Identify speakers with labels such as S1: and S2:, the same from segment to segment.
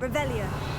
S1: Revelio.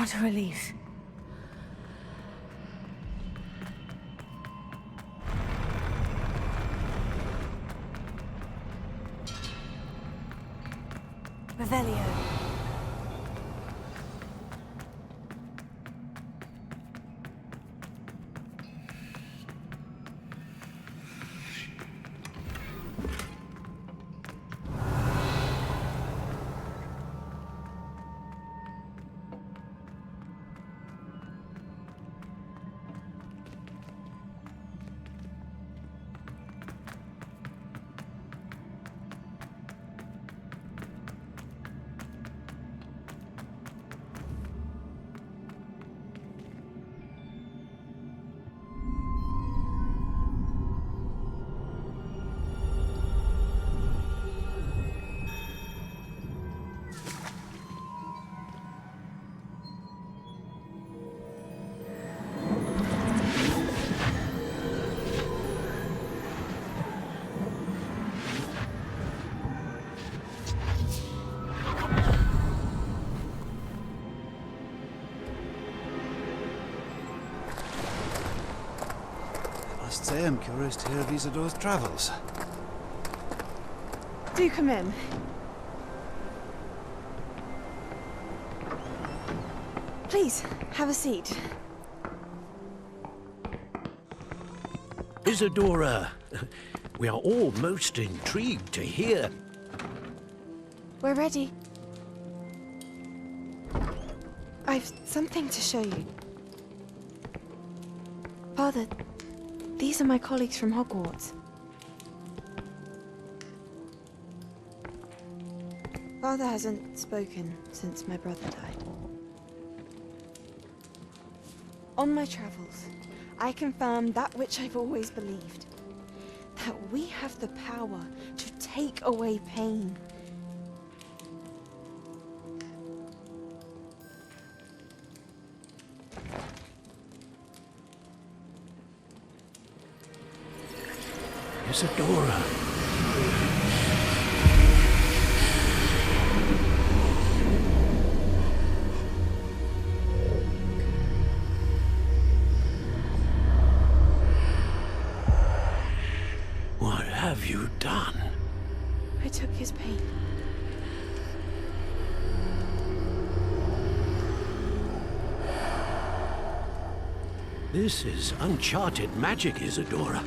S1: What a relief. Revelio.
S2: Must say I'm curious to hear of Isadora's travels.
S1: Do come in. Please, have a seat.
S3: Isadora, we are all most intrigued to hear.
S1: We're ready. I've something to show you. Father, these are my colleagues from Hogwarts. Father hasn't spoken since my brother died. On my travels, I confirmed that which I've always believed. That we have the power to take away pain.
S3: Isadora. What have you done?
S1: I took his pain.
S3: This is uncharted magic, Isadora.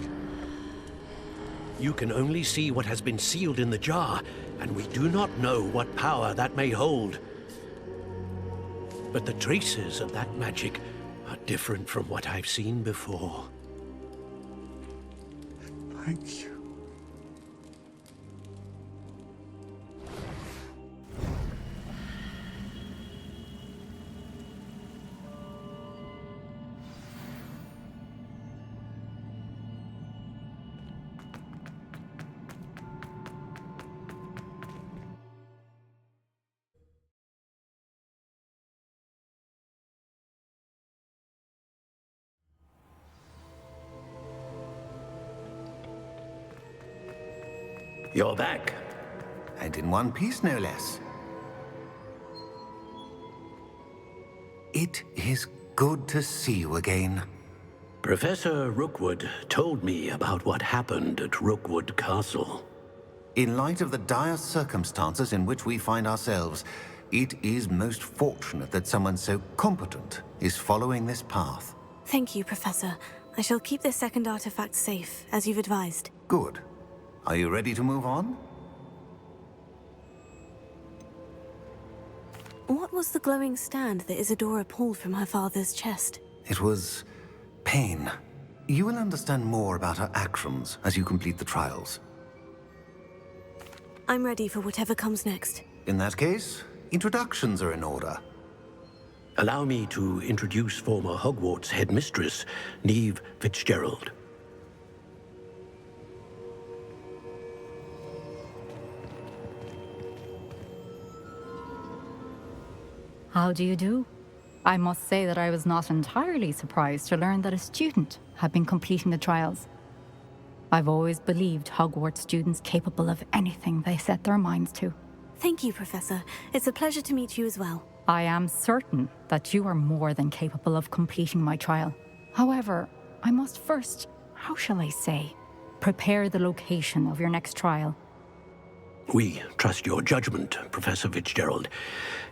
S3: You can only see what has been sealed in the jar, and we do not know what power that may hold. But the traces of that magic are different from what I've seen before.
S2: Thank you.
S3: You're back.
S4: And in one piece, no less. It is good to see you again.
S3: Professor Rookwood told me about what happened at Rookwood Castle.
S4: In light of the dire circumstances in which we find ourselves, it is most fortunate that someone so competent is following this path.
S5: Thank you, Professor. I shall keep this second artifact safe, as you've advised.
S4: Good. Are you ready to move on?
S5: What was the glowing stand that Isadora pulled from her father's chest?
S4: It was pain. You will understand more about her actions as you complete the trials.
S5: I'm ready for whatever comes next.
S4: In that case, introductions are in order.
S3: Allow me to introduce former Hogwarts headmistress, Neve Fitzgerald.
S6: How do you do? I must say that I was not entirely surprised to learn that a student had been completing the trials. I've always believed Hogwarts students capable of anything they set their minds to.
S5: Thank you, Professor. It's a pleasure to meet you as well.
S6: I am certain that you are more than capable of completing my trial. However, I must first, how shall I say, prepare the location of your next trial.
S3: We trust your judgment, Professor Fitzgerald.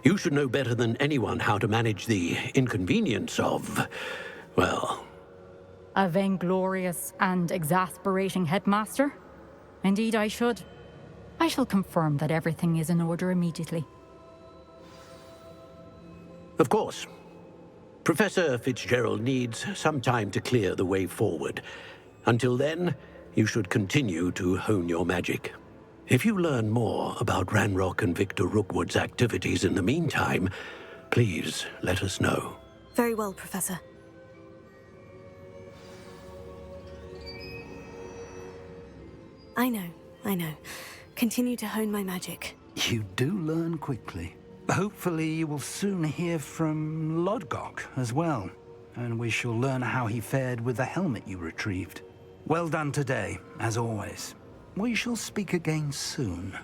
S3: You should know better than anyone how to manage the inconvenience of, well...
S6: A vainglorious and exasperating headmaster? Indeed I should. I shall confirm that everything is in order immediately.
S3: Of course. Professor Fitzgerald needs some time to clear the way forward. Until then, you should continue to hone your magic. If you learn more about Ranrock and Victor Rookwood's activities in the meantime, please let us know.
S5: Very well, Professor. I know. Continue to hone my magic.
S2: You do learn quickly. Hopefully you will soon hear from Lodgok as well, and we shall learn how he fared with the helmet you retrieved. Well done today, as always. We shall speak again soon.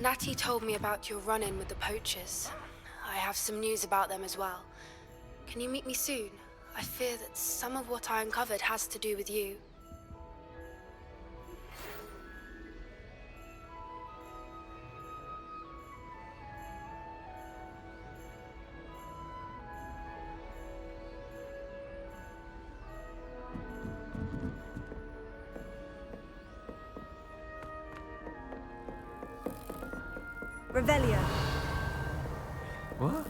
S7: Natty told me about your run-in with the poachers. I have some news about them as well. Can you meet me soon? I fear that some of what I uncovered has to do with you.
S5: Revelio.
S2: What?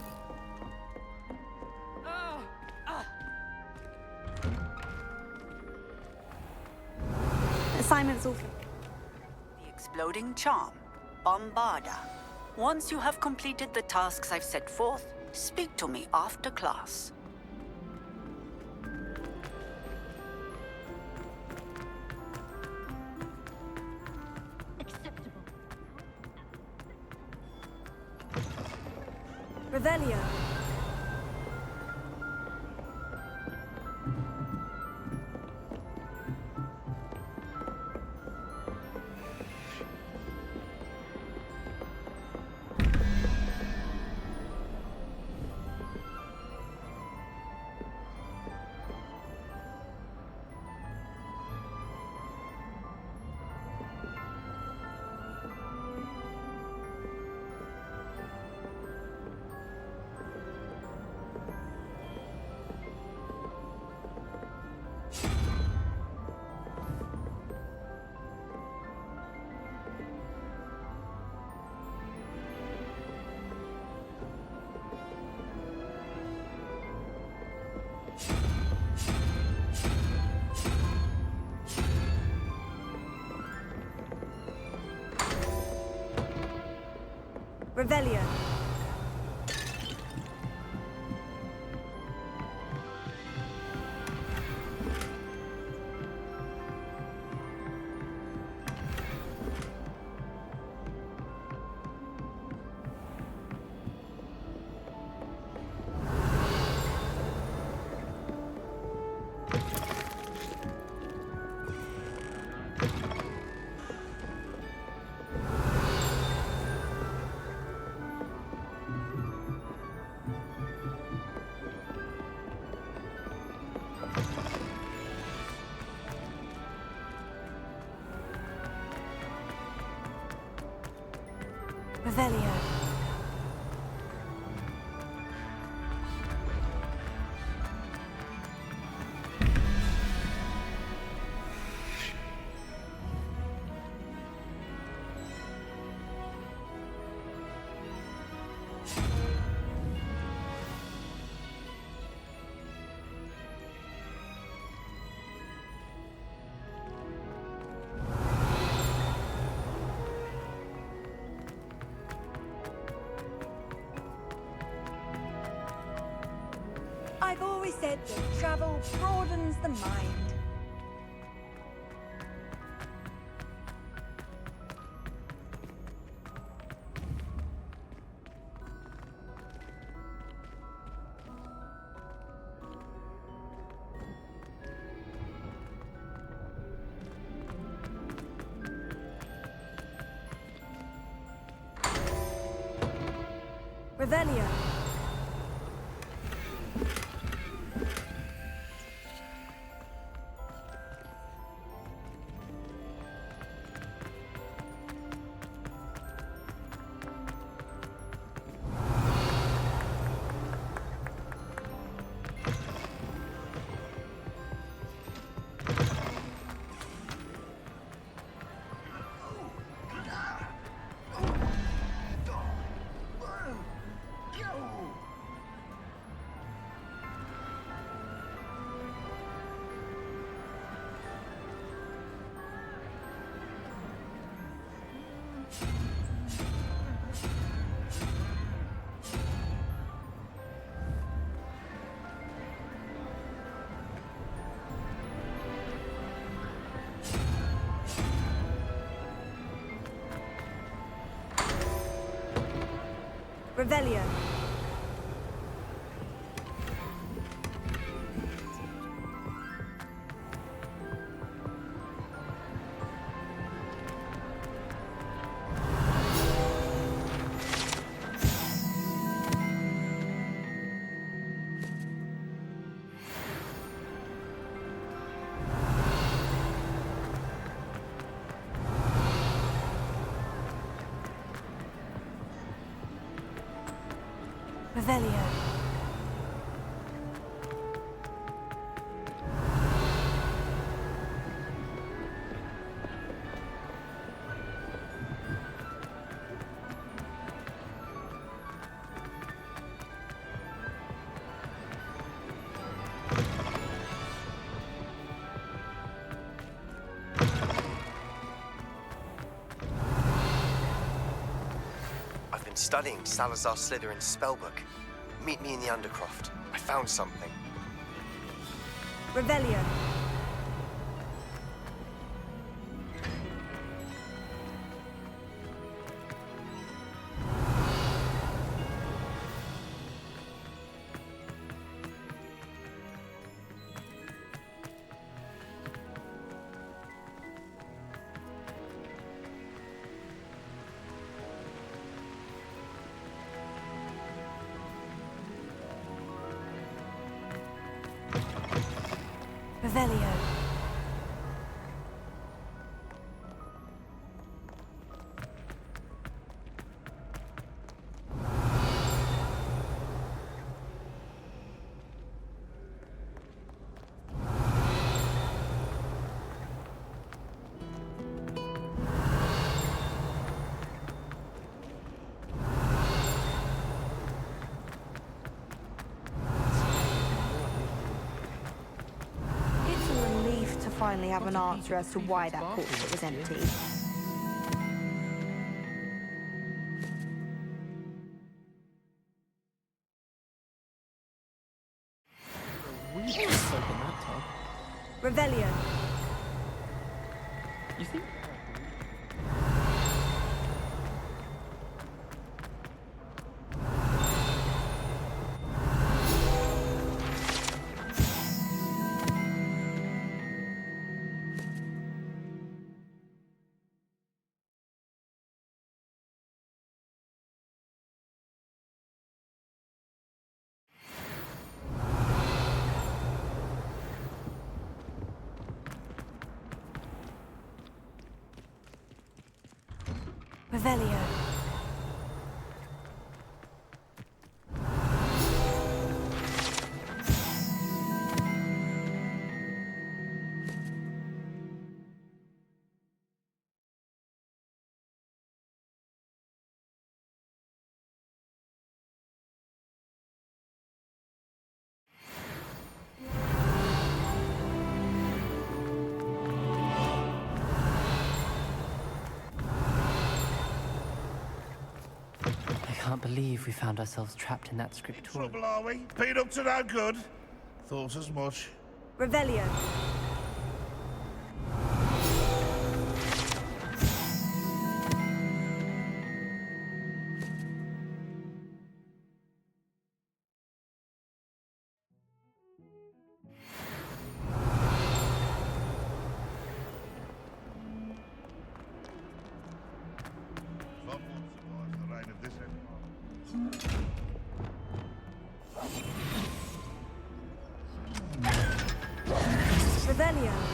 S5: Assignment's all...
S8: The exploding charm, Bombarda. Once you have completed the tasks I've set forth, speak to me after class.
S5: Revelio. Revelio. Revelio.
S9: I've always said that travel broadens the mind. Revelio. Revelio. Revelio.
S10: I've been studying Salazar Slytherin's spellbook. Meet me in the Undercroft. I found something.
S9: Revelio. Revelio.
S1: Finally have an answer as to why that portrait was empty.
S9: Revelio.
S11: You think?
S5: Revelio.
S11: can't believe we found ourselves trapped in that scriptorium.
S12: Trouble, are we? Been up to no good? Thought as much.
S9: Revelio. Revelio.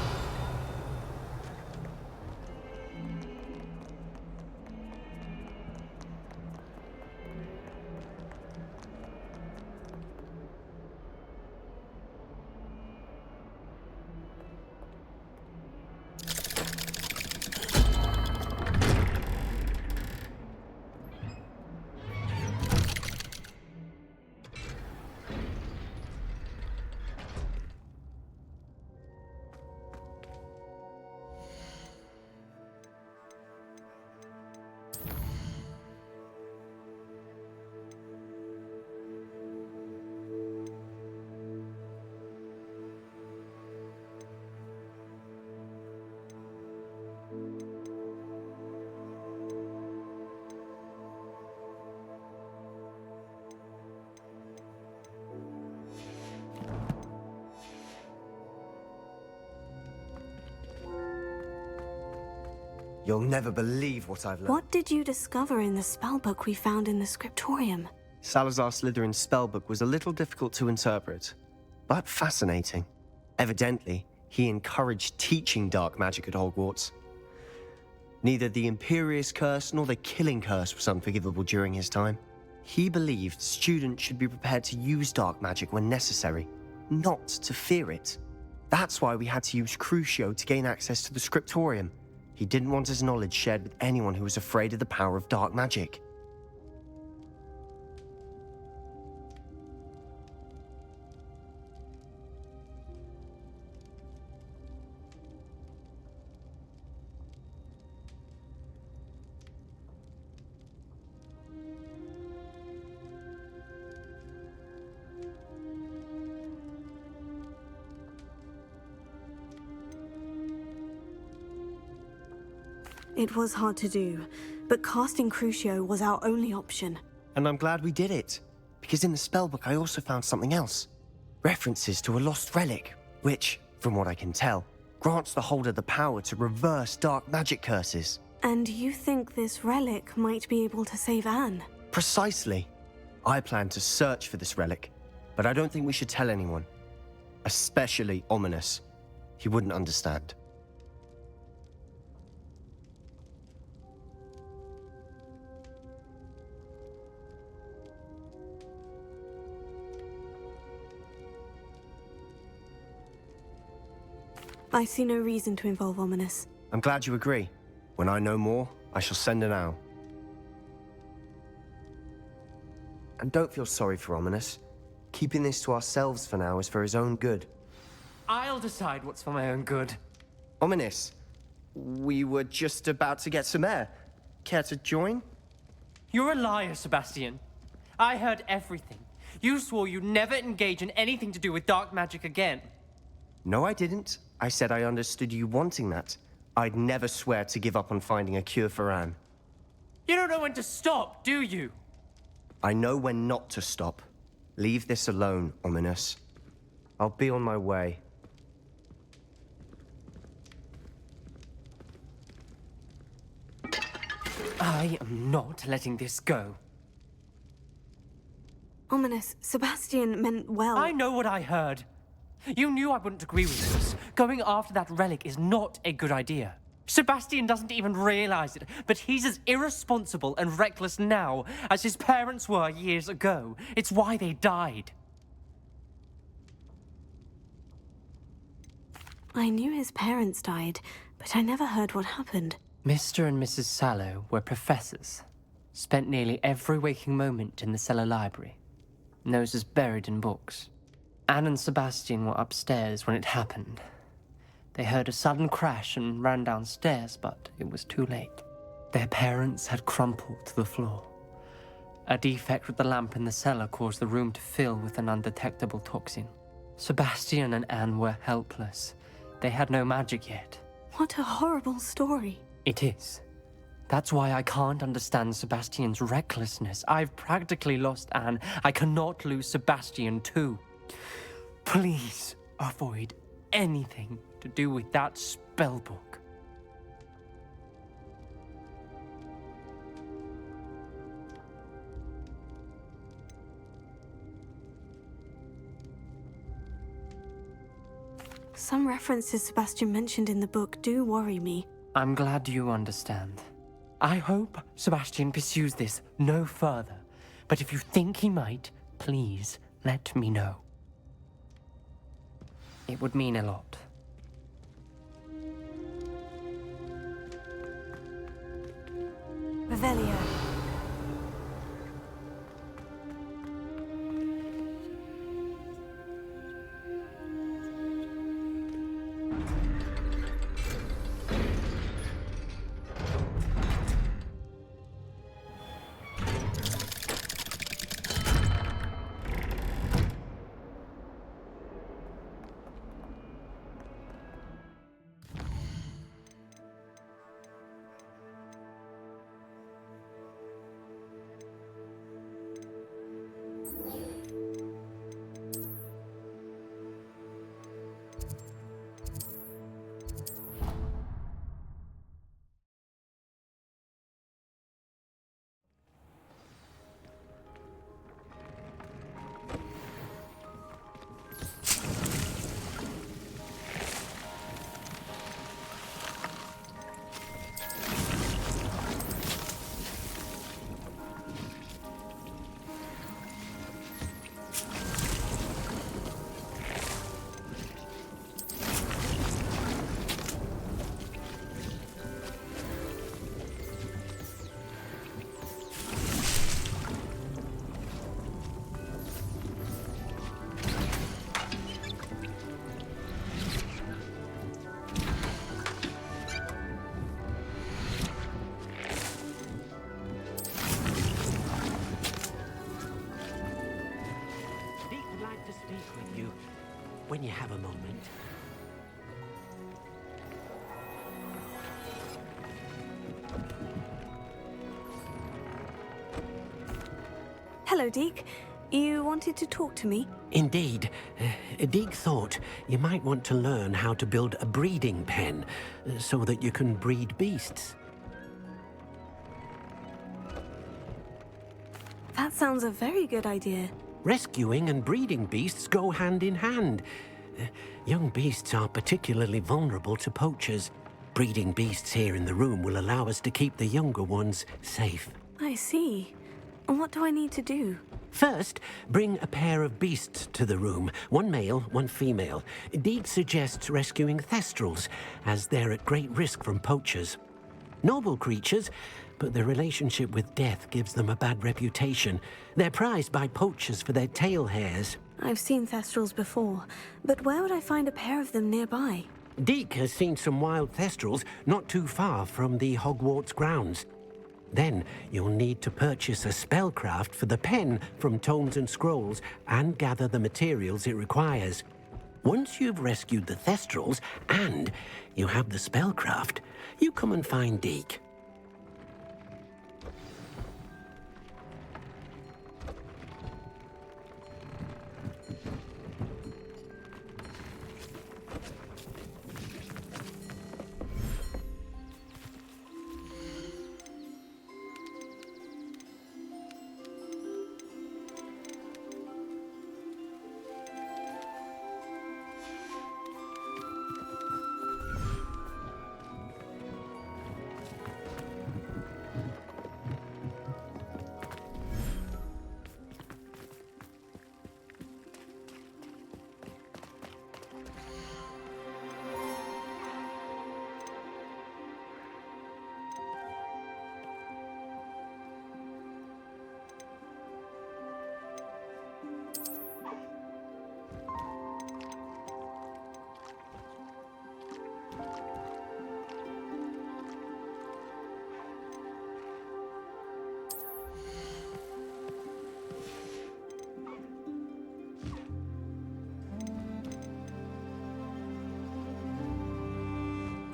S13: You'll never believe what I've learned.
S5: What did you discover in the spellbook we found in the scriptorium?
S13: Salazar Slytherin's spellbook was a little difficult to interpret, but fascinating. Evidently, he encouraged teaching dark magic at Hogwarts. Neither the Imperious Curse nor the Killing Curse was unforgivable during his time. He believed students should be prepared to use dark magic when necessary, not to fear it. That's why we had to use Crucio to gain access to the scriptorium. He didn't want his knowledge shared with anyone who was afraid of the power of dark magic.
S5: It was hard to do, but casting Crucio was our only option.
S13: And I'm glad we did it, because in the spellbook I also found something else. References to a lost relic, which, from what I can tell, grants the holder the power to reverse dark magic curses.
S5: And you think this relic might be able to save Anne?
S13: Precisely. I plan to search for this relic, but I don't think we should tell anyone. Especially Ominous. He wouldn't understand.
S5: I see no reason to involve Ominous.
S13: I'm glad you agree. When I know more, I shall send an owl. And don't feel sorry for Ominous. Keeping this to ourselves for now is for his own good.
S11: I'll decide what's for my own good.
S13: Ominous, we were just about to get some air. Care to join?
S11: You're a liar, Sebastian. I heard everything. You swore you'd never engage in anything to do with dark magic again.
S13: No, I didn't. I said I understood you wanting that. I'd never swear to give up on finding a cure for Anne.
S11: You don't know when to stop, do you?
S13: I know when not to stop. Leave this alone, Ominous. I'll be on my way.
S11: I am not letting this go.
S5: Ominous, Sebastian meant well.
S11: I know what I heard. You knew I wouldn't agree with this. Going after that relic is not a good idea. Sebastian doesn't even realize it, but he's as irresponsible and reckless now as his parents were years ago. It's why they died.
S5: I knew his parents died, but I never heard what happened.
S11: Mr. and Mrs. Sallow were professors. Spent nearly every waking moment in the cellar library. Noses buried in books. Anne and Sebastian were upstairs when it happened. They heard a sudden crash and ran downstairs, but it was too late. Their parents had crumpled to the floor. A defect with the lamp in the cellar caused the room to fill with an undetectable toxin. Sebastian and Anne were helpless. They had no magic yet.
S5: What a horrible story.
S11: It is. That's why I can't understand Sebastian's recklessness. I've practically lost Anne. I cannot lose Sebastian too. Please avoid anything to do with that spellbook.
S5: Some references Sebastian mentioned in the book do worry me.
S11: I'm glad you understand. I hope Sebastian pursues this no further, but if you think he might, please let me know. It would mean a lot.
S5: Revelio.
S3: When you have a moment.
S5: Hello, Deke. You wanted to talk to me?
S3: Indeed. Deek thought you might want to learn how to build a breeding pen so that you can breed beasts.
S5: That sounds a very good idea.
S3: Rescuing and breeding beasts go hand in hand. Young beasts are particularly vulnerable to poachers. Breeding beasts here in the room will allow us to keep the younger ones safe.
S5: I see. And what do I need to do?
S3: First, bring a pair of beasts to the room. One male, one female. Deek suggests rescuing thestrals, as they're at great risk from poachers. Noble creatures, but their relationship with death gives them a bad reputation. They're prized by poachers for their tail hairs.
S5: I've seen thestrals before, but where would I find a pair of them nearby?
S3: Deek has seen some wild thestrals not too far from the Hogwarts grounds. Then you'll need to purchase a spellcraft for the pen from Tomes and Scrolls and gather the materials it requires. Once you've rescued the thestrals and you have the spellcraft, you come and find Deek.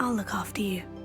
S5: I'll look after you.